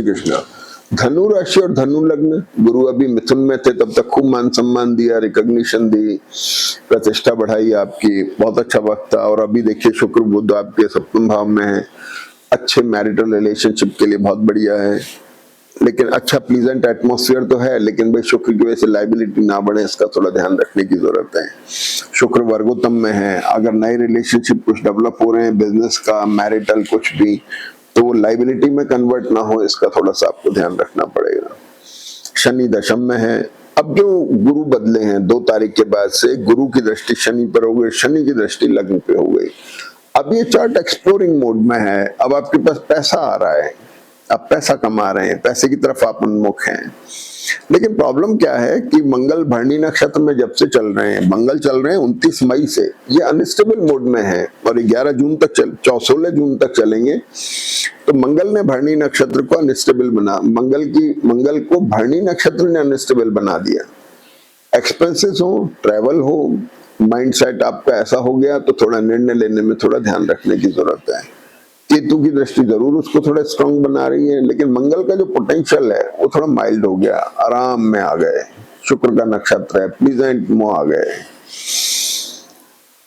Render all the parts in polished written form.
कृष्णा। धनु राशि और धनु लग्न, गुरु अभी मिथुन में थे तब तक खूब मान सम्मान दिया, रिकॉग्निशन दी, प्रतिष्ठा बढ़ाई आपकी, बहुत अच्छा वक्त था। और अभी देखिए शुक्र बुध आपके सप्तम भाव में है, अच्छे मैरिटल रिलेशनशिप के लिए बहुत बढ़िया है। लेकिन अच्छा प्लीजेंट एटमॉस्फेयर तो है, लेकिन भाई शुक्र की वजह से लाइबिलिटी ना बढ़े, इसका थोड़ा ध्यान रखने की जरूरत है। शुक्र वर्गोत्तम में है, अगर नए रिलेशनशिप कुछ डेवलप हो रहे हैं, बिजनेस का, मैरिटल कुछ भी, तो वो लाइबिलिटी में कन्वर्ट ना हो, इसका थोड़ा सा आपको ध्यान रखना पड़ेगा। शनि दशम में है। अब जो गुरु बदले हैं 2 तारीख के बाद से, गुरु की दृष्टि शनि पर हो गई, शनि की दृष्टि लग्न पे हो गई। अब ये चार्ट एक्सप्लोरिंग मोड में है, अब आपके पास पैसा आ रहा है, आप पैसा कमा रहे हैं, पैसे की तरफ आप उन्मुख हैं। लेकिन प्रॉब्लम क्या है कि मंगल भरणी नक्षत्र में जब से चल रहे हैं, मंगल चल रहे हैं 29 मई से, ये अनस्टेबल मोड में है और 11 जून तक 16 जून तक चलेंगे। तो मंगल ने भरणी नक्षत्र को अनस्टेबल मंगल को भरणी नक्षत्र ने अनस्टेबल बना दिया। एक्सपेंसेस हो, ट्रैवल हो, माइंड सेट आपका ऐसा हो गया, तो थोड़ा निर्णय लेने में थोड़ा ध्यान रखने की जरूरत है। केतु की दृष्टि जरूर उसको थोड़ा स्ट्रॉन्ग बना रही है, लेकिन मंगल का जो पोटेंशियल है वो थोड़ा माइल्ड हो गया, आराम में आ गए। शुक्र का नक्षत्र है, प्लीजेंट मोह आ गए।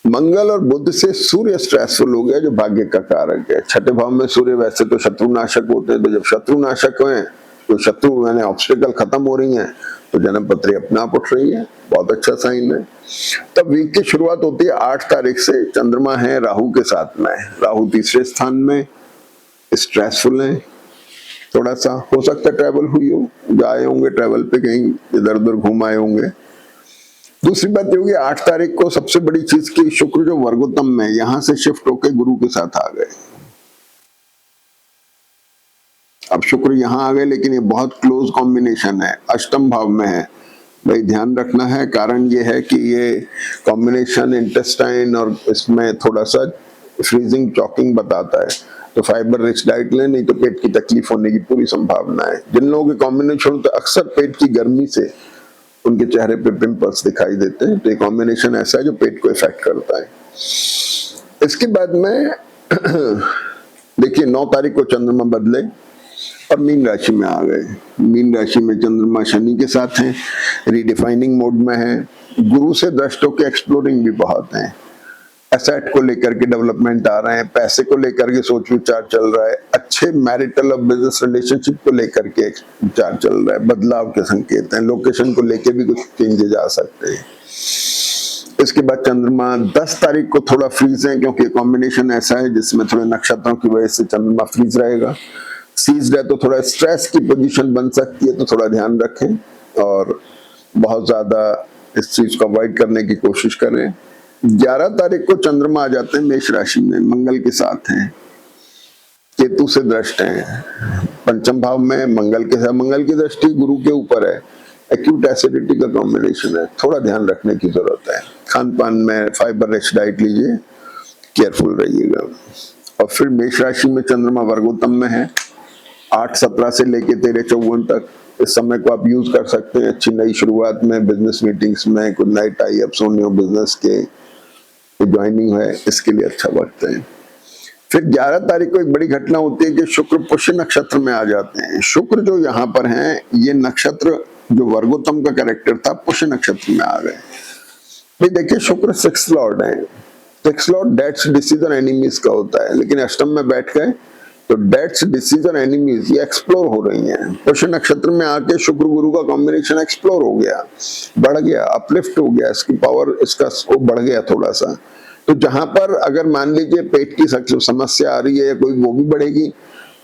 मंगल और बुध से सूर्य स्ट्रेसफुल हो गया, जो भाग्य का कारक है। छठे भाव में सूर्य वैसे तो शत्रु नाशक होते हैं, तो जब शत्रु नाशक हुए तो शत्रु यानी ऑब्स्टिकल खत्म हो रही हैं, तो जन्म पत्री अपने आप उठ रही है, बहुत अच्छा साइन है। तब वीक की शुरुआत होती है 8 तारीख से। चंद्रमा है राहु के साथ में, राहु तीसरे स्थान में, स्ट्रेसफुल है, थोड़ा सा हो सकता है ट्रैवल हुई हो, जाए होंगे ट्रैवल पे, कहीं इधर उधर घूम आए होंगे। दूसरी बात ये होगी 8 तारीख को सबसे बड़ी चीज की, शुक्र जो वर्गोत्तम में, यहां से शिफ्ट होकर गुरु के साथ आ गए। अब शुक्र यहां आ गए, लेकिन ये बहुत क्लोज कॉम्बिनेशन है, अष्टम भाव में है। भाई ध्यान रखना है, कारण ये है कि ये कॉम्बिनेशन इंटेस्टाइन और इसमें थोड़ा सा फ्रीजिंग चॉकिंग बताता है, तो फाइबर रिच डाइट लें, नहीं तो पेट की तकलीफ होने की पूरी संभावना है। जिन लोगों के कॉम्बिनेशन होता है, अक्सर पेट की गर्मी से उनके चेहरे पे पिंपल्स दिखाई देते हैं, तो ये कॉम्बिनेशन ऐसा है जो पेट को इफेक्ट करता है। इसके बाद में देखिए 9 तारीख को चंद्रमा बदले और मीन राशि में आ गए। मीन राशि में चंद्रमा शनि के साथ हैं, रीडिफाइनिंग मोड में है। गुरु से दृष्टों के एक्सप्लोरिंग भी बहुत हैं, एसेट को लेकर के डेवलपमेंट आ रहे हैं, पैसे को लेकर के सोच विचार चल रहा है, अच्छे मैरिटल और बिजनेस रिलेशनशिप को लेकर के विचार चल रहा है, बदलाव के संकेत हैं, लोकेशन को लेकर भी कुछ चेंजेस आ सकते हैं। इसके बाद चंद्रमा 10 तारीख को थोड़ा फ्रीज है, क्योंकि कॉम्बिनेशन ऐसा है जिसमें थोड़े नक्षत्रों की वजह से चंद्रमा फ्रीज रहेगा। सीज्ड है तो थोड़ा स्ट्रेस की पोजीशन बन सकती है, तो थोड़ा ध्यान रखें और बहुत ज्यादा इस चीज को अवॉइड करने की कोशिश करें। 11 तारीख को चंद्रमा आ जाते हैं मेष राशि में, मंगल के साथ हैं, केतु से दृष्ट हैं, पंचम भाव में मंगल के साथ, मंगल की दृष्टि गुरु के ऊपर है। एक्यूट एसिडिटी का कॉम्बिनेशन है, थोड़ा ध्यान रखने की जरूरत है। खान पान में फाइबर रिच डाइट लीजिए, केयरफुल रहिएगा। और फिर मेष राशि में चंद्रमा वर्गोत्तम में है, 8/17 से लेके 13/54 तक। इस समय को आप यूज कर सकते हैं अच्छी नई शुरुआत में, बिजनेस मीटिंग्स में, कुछ नए टाई अप्स होने हो, बिजनेस के ज्वाइनिंग है, इसके लिए अच्छा वक्त है। फिर 11 तारीख को एक बड़ी घटना होती है कि शुक्र पुष्य नक्षत्र में आ जाते हैं। शुक्र जो यहाँ पर हैं, ये नक्षत्र जो वर्गोत्तम का कैरेक्टर था, पुष्य नक्षत्र में आ गए। भाई देखिए शुक्र 6th लॉर्ड है, 6th लॉर्ड डेट्स डिसीज और एनिमीज का होता है, लेकिन अष्टम में बैठ गए तो डेट्स डिसीज और एनिमीज ये एक्सप्लोर हो रही हैं। पुष्य नक्षत्र में आके शुक्र गुरु का कॉम्बिनेशन एक्सप्लोर हो गया, बढ़ गया, अपलिफ्ट हो गया, इसकी पावर, इसका स्कोप बढ़ गया थोड़ा सा। तो जहां पर अगर मान लीजिए पेट की समस्या आ रही है या कोई, वो भी बढ़ेगी,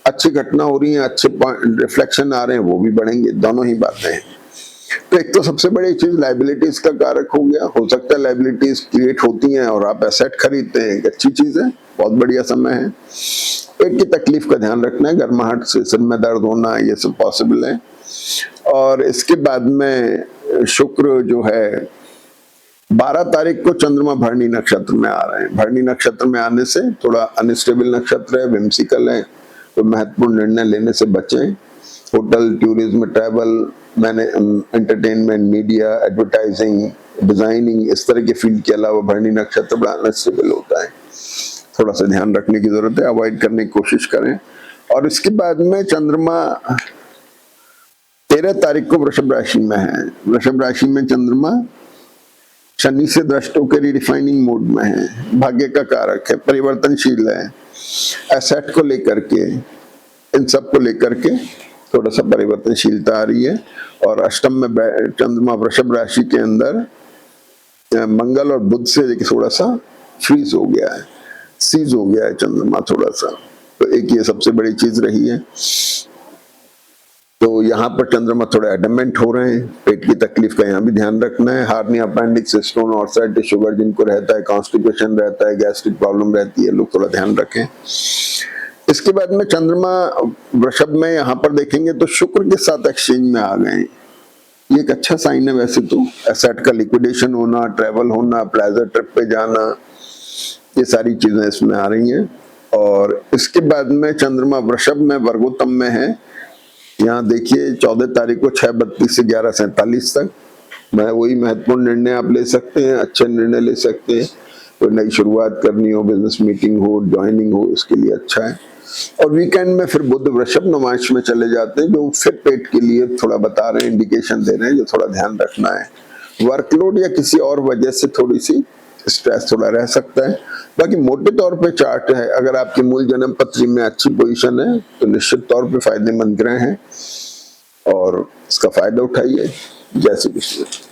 अच्छी घटना हो रही है, अच्छे रिफ्लेक्शन आ रहे हैं, वो भी बढ़ेंगे, दोनों ही बातें हैं। तो एक तो सबसे बड़ी चीज लाइबिलिटीज का कारक हो गया, हो सकता है लाइबिलिटीज क्रिएट होती हैं और आप एसेट खरीदते हैं, एक अच्छी चीज है, बहुत बढ़िया समय है। पेट की तकलीफ का ध्यान रखना है, गर्माहट से सिर में दर्द होना, ये सब पॉसिबल है। और इसके बाद में शुक्र जो है 12 तारीख को चंद्रमा भरणी नक्षत्र में आ रहे हैं। भरणी नक्षत्र में आने से थोड़ा अनस्टेबल नक्षत्र है, विम्सिकल है, तो महत्वपूर्ण निर्णय लेने से बचें। होटल, टूरिज्म, ट्रैवल, मैंने एंटरटेनमेंट, मीडिया, एडवर्टाइजिंग, डिजाइनिंग, इस तरह के फील्ड के अलावा भरणी नक्षत्र बड़ा अनस्टेबल होता है, थोड़ा सा ध्यान रखने की जरूरत है, अवॉइड करने की कोशिश करें। और इसके बाद में चंद्रमा 13 तारीख को वृषभ राशि में है। वृषभ राशि में चंद्रमा शनि से दृष्ट होकर रिडिफाइनिंग मोड में है, भाग्य का कारक है, परिवर्तनशील है, एसेट को लेकर के, इन सब को लेकर के थोड़ा सा परिवर्तनशीलता आ रही है। और अष्टम में चंद्रमा वृषभ राशि के अंदर मंगल और बुध से थोड़ा सा फ्रीज हो गया है, सीज हो गया है चंद्रमा थोड़ा सा, तो एक ये सबसे बड़ी चीज रही है। तो यहाँ पर चंद्रमा थोड़ा एडमेंट हो रहे हैं, पेट की तकलीफ का यहाँ भी ध्यान रखना है। Hernia, appendix, stone, arthritis, sugar जिनको रहता है, कॉन्स्टिपेशन रहता है, गैस्ट्रिक प्रॉब्लम रहती है, लोग थोड़ा ध्यान रखें। इसके बाद में चंद्रमा वृषभ में यहाँ पर देखेंगे तो शुक्र के साथ एक्सचेंज में आ गए, ये एक अच्छा साइन है। वैसे तो एसेट का लिक्विडेशन होना, ट्रेवल होना, प्लेजर ट्रिप पे जाना, ये सारी चीजें इसमें आ रही हैं। और इसके बाद में चंद्रमा वृषभ में वर्गोत्तम में है। यहाँ देखिए 14 तारीख को 6:32 से 11:47 तक मैं वही महत्वपूर्ण निर्णय आप ले सकते हैं, अच्छे निर्णय ले सकते हैं। कोई नई शुरुआत करनी हो, बिजनेस मीटिंग हो, ज्वाइनिंग हो, इसके लिए अच्छा है। और वीकेंड में फिर बुध वृषभ नवांश में चले जाते हैं, जो फिर पेट के लिए थोड़ा बता रहे हैं, इंडिकेशन दे रहे हैं, जो थोड़ा ध्यान रखना है। वर्कलोड या किसी और वजह से थोड़ी सी स्ट्रेस थोड़ा रह सकता है। बाकी मोटे तौर पे चार्ट है, अगर आपकी मूल जन्म पत्री में अच्छी पोजीशन है तो निश्चित तौर पे फायदेमंद ग्रह हैं और इसका फायदा उठाइए। जय श्री कृष्ण।